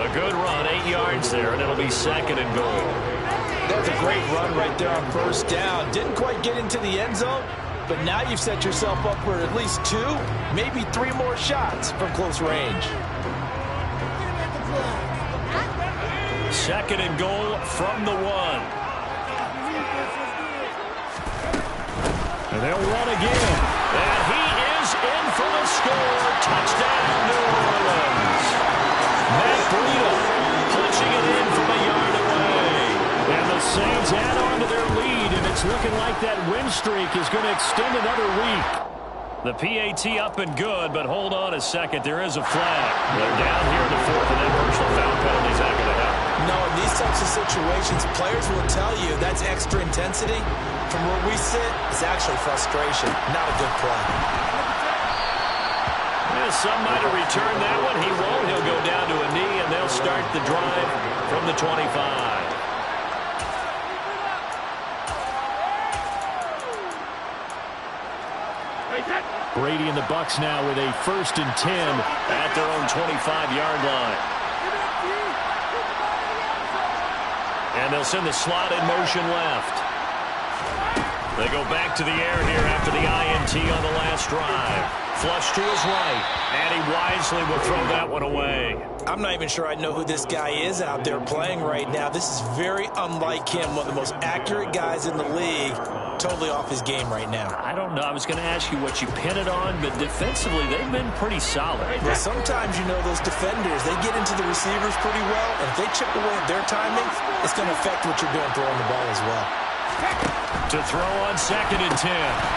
A good run, 8 yards there, and it'll be 2nd and goal. That's a great run right there on 1st down. Didn't quite get into the end zone, but now you've set yourself up for at least 2, maybe 3 more shots from close range. 2nd and goal from the 1. And they'll run again. And he is in for the score. Touchdown, New Orleans. Matt Breida punching it in from a yard away. And the Saints add on to their lead, and it's looking like that win streak is going to extend another week. The PAT up and good, but hold on a second. There is a flag. They're down here in the fourth, and that personal foul penalty is not going to help. No, in these types of situations, players will tell you that's extra intensity. From where we sit, it's actually frustration, not a good play. Yeah, some might have returned that one. He won't. He'll go down to a knee, and they'll start the drive from the 25. Brady and the Bucs now with a 1st and 10 at their own 25-yard line. And they'll send the slot in motion left. They go back to the air here after the INT on the last drive. Flush to his right, and he wisely will throw that one away. I'm not even sure I know who this guy is out there playing right now. This is very unlike him, one of the most accurate guys in the league. Totally off his game right now. I don't know. I was going to ask you what you pin it on, but defensively, they've been pretty solid. Well, sometimes, you know, those defenders, they get into the receivers pretty well, and if they chip away at their timing, it's going to affect what you're doing throwing the ball as well. To throw on 2nd and 10.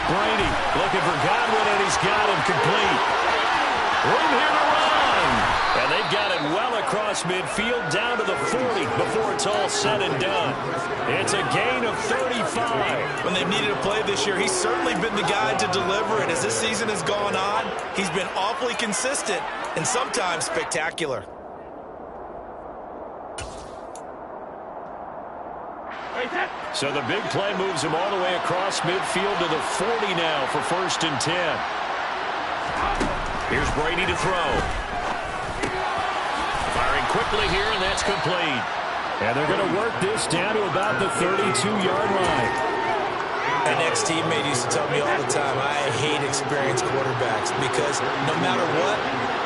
Brady looking for Godwin, and he's got him complete. Room here to run. And they've got it well across midfield down to the 40 before it's all said and done. It's a gain of 35. When they've needed a play this year, he's certainly been the guy to deliver it. As this season has gone on, he's been awfully consistent and sometimes spectacular. So the big play moves him all the way across midfield to the 40 now for 1st and 10. Here's Brady to throw. Firing quickly here, and that's complete. And they're going to work this down to about the 32-yard line. An ex-teammate used to tell me all the time, I hate experienced quarterbacks because no matter what,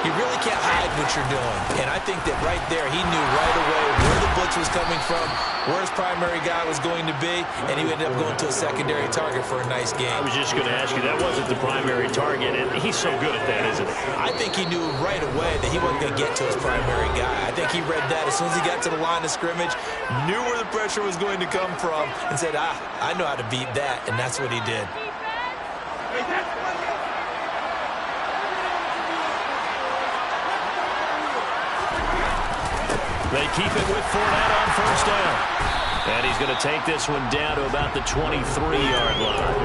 you really can't hide what you're doing. And I think that right there, he knew right away where the blitz was coming from, where his primary guy was going to be, and he ended up going to a secondary target for a nice game. I was just going to ask you, that wasn't the primary target, and he's so good at that, isn't he? I think he knew right away that he wasn't going to get to his primary guy. I think he read that as soon as he got to the line of scrimmage, knew where the pressure was going to come from, and said, I know how to beat that, and that's what he did. They keep it with Fournette on 1st down. And he's going to take this one down to about the 23-yard line.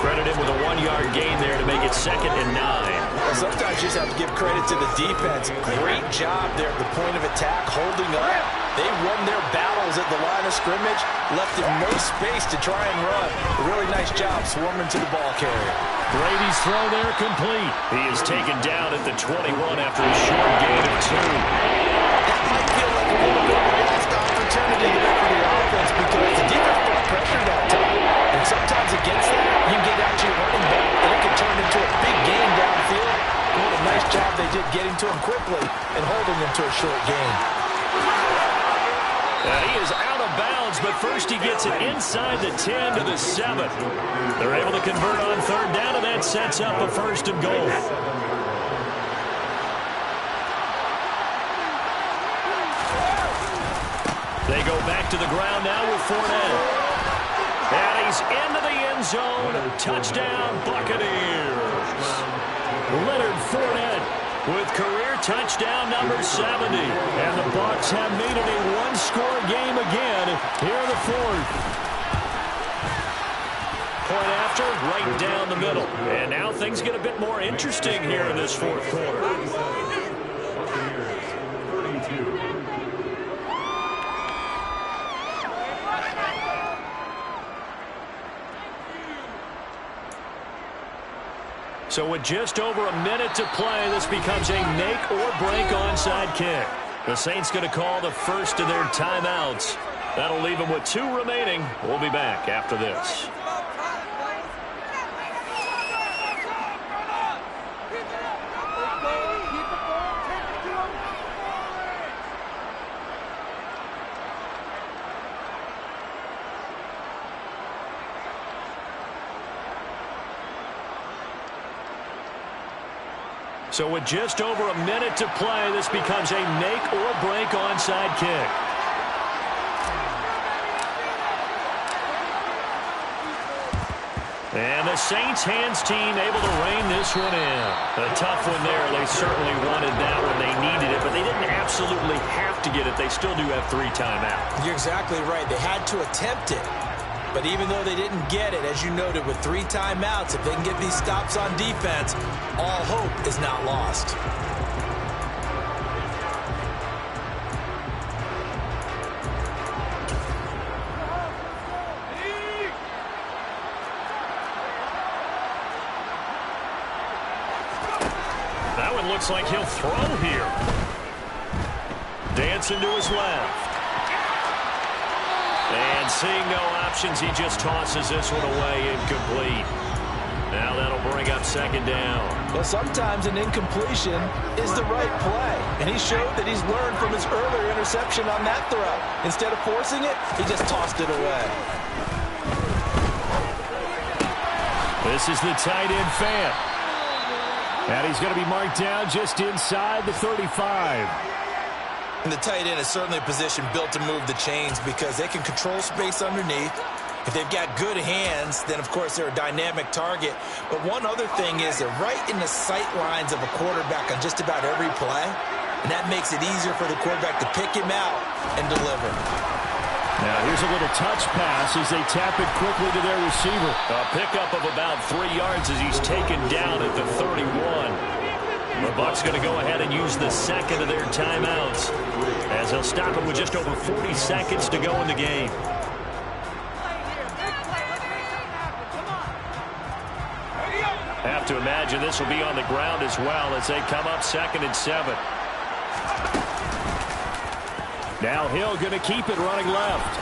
Credit him with a 1-yard gain there to make it 2nd and 9. Well, sometimes you just have to give credit to the defense. Great job there at the point of attack, holding up. They won their battles at the line of scrimmage, left him no space to try and run. A really nice job swarming to the ball carrier. Brady's throw there complete. He is taken down at the 21 after a short gain of 2. That might feel like a little bit of a lost opportunity there for the offense because the defense put pressure that time. And sometimes against that, you get out to your running back, and it can turn into a big game downfield. What a nice job they did getting to him quickly and holding him to a short gain. He is out of bounds, but first he gets it inside the 10 to the 7. They're able to convert on 3rd down, and that sets up a 1st and goal. They go back to the ground now with Fournette. And he's into the end zone. Touchdown, Buccaneers. Leonard Fournette with career touchdown number 70. And the Bucs have made it a one-score game again here in the 4th. Point after, right down the middle. And now things get a bit more interesting here in this 4th quarter. Buccaneers, 32. So with just over a minute to play, this becomes a make or break onside kick. The Saints going to call the first of their timeouts. That'll leave them with 2 remaining. We'll be back after this. So with just over a minute to play, this becomes a make-or-break onside kick. And the Saints hands team able to rein this one in. A tough one there. They certainly wanted that one. They needed it, but they didn't absolutely have to get it. They still do have 3 timeouts. You're exactly right. They had to attempt it. But even though they didn't get it, as you noted, with 3 timeouts, if they can get these stops on defense, all hope is not lost. That one looks like he'll throw here. Dancing to his left. And seeing no options, he just tosses this one away incomplete. Now that'll bring up 2nd down. Well, sometimes an incompletion is the right play. And he showed that he's learned from his earlier interception on that throw. Instead of forcing it, he just tossed it away. This is the tight end fan. And he's going to be marked down just inside the 35. And the tight end is certainly a position built to move the chains because they can control space underneath. If they've got good hands, then, of course, they're a dynamic target. But one other thing is they're right in the sight lines of a quarterback on just about every play. And that makes it easier for the quarterback to pick him out and deliver. Now here's a little touch pass as they tap it quickly to their receiver. A pickup of about 3 yards as he's taken down at the 31. The Bucs going to go ahead and use the 2nd of their timeouts as they'll stop it with just over 40 seconds to go in the game. Have to imagine this will be on the ground as well as they come up 2nd and 7. Now Hill going to keep it running left.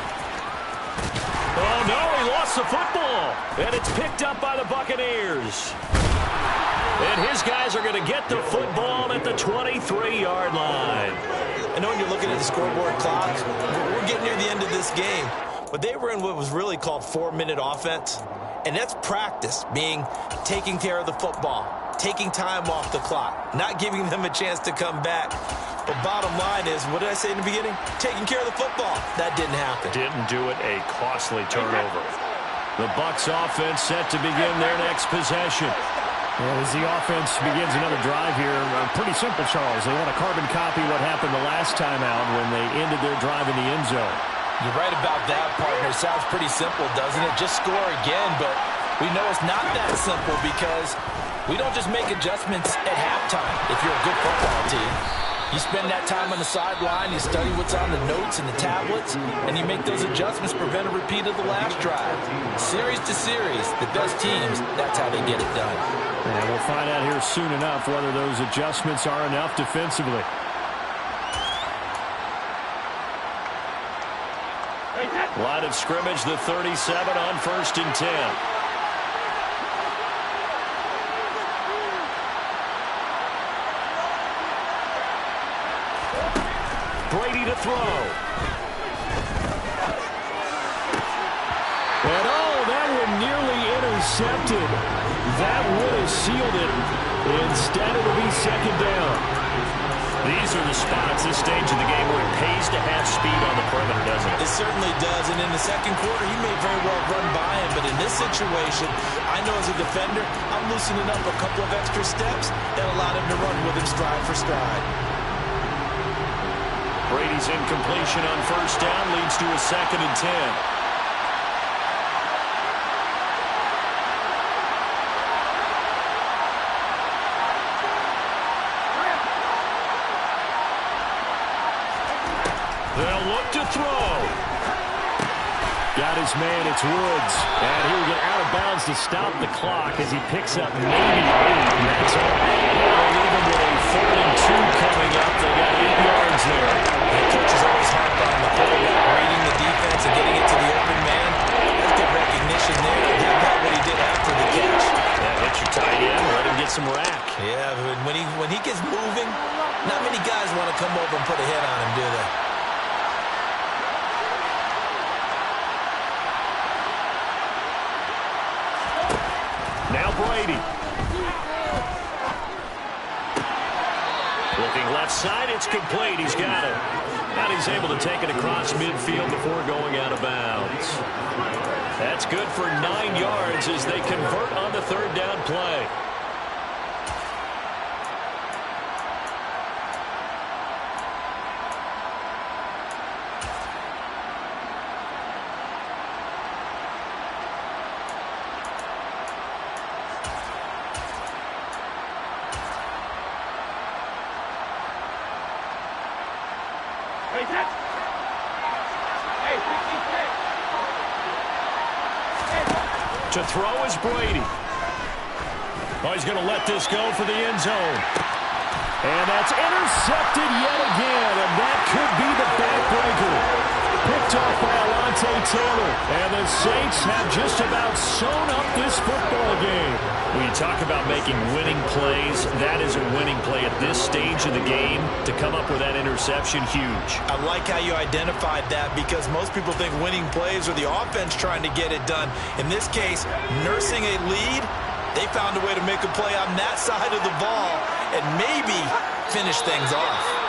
Oh, no, he lost the football. And it's picked up by the Buccaneers. And his guys are going to get the football at the 23-yard line. I know when you're looking at the scoreboard clock, we're getting near the end of this game. But they were in what was really called 4-minute offense. And that's practice, meaning taking care of the football, taking time off the clock, not giving them a chance to come back. But bottom line is, what did I say in the beginning? Taking care of the football. That didn't happen. Didn't do it. A costly turnover. The Bucs offense set to begin their next possession. Well, as the offense begins another drive here, pretty simple, Charles. They want to carbon copy what happened the last time out when they ended their drive in the end zone. You're right about that, partner. Sounds pretty simple, doesn't it? Just score again, but we know it's not that simple because we don't just make adjustments at halftime if you're a good football team. You spend that time on the sideline, you study what's on the notes and the tablets, and you make those adjustments to prevent a repeat of the last drive. Series to series, the best teams, that's how they get it done. And we'll find out here soon enough whether those adjustments are enough defensively. Line of scrimmage, the 37 on 1st and 10. Brady to throw. And that one nearly intercepted. That would have sealed it. Instead, it'll be 2nd down. These are the spots, this stage of the game, where it pays to have speed on the perimeter, doesn't it? It certainly does, and in the second quarter, he may very well run by him, but in this situation, I know as a defender, I'm loosening up a couple of extra steps that allowed him to run with him stride for stride. Brady's incompletion on 1st down leads to a 2nd and 10. They'll look to throw. Got his man, it's Woods. And he will get out of bounds to stop the clock as he picks up maybe 8. And that's all. Well, even with a 3rd and 2 coming up, they got 8 yards there. The coach is always hard on the quarterback, reading the defense and getting it to the open man. That's good recognition there. He did what he did after the catch. Yeah, hit your tight end, let him get some rack. Yeah, when he gets moving, not many guys want to come over and put a hit on him, do they? Now Brady. left side. It's complete. He's got it. And he's able to take it across midfield before going out of bounds. That's good for 9 yards as they convert on the third down play. To throw is Brady. Oh, he's going to let this go for the end zone. And that's intercepted yet again, and that could be the backbreaker. Picked off by Alontae Taylor. And the Saints have just about sewn up this football game. When you talk about making winning plays, that is a winning play at this stage of the game. To come up with that interception, huge. I like how you identified that because most people think winning plays are the offense trying to get it done. In this case, nursing a lead, they found a way to make a play on that side of the ball and maybe finish things off.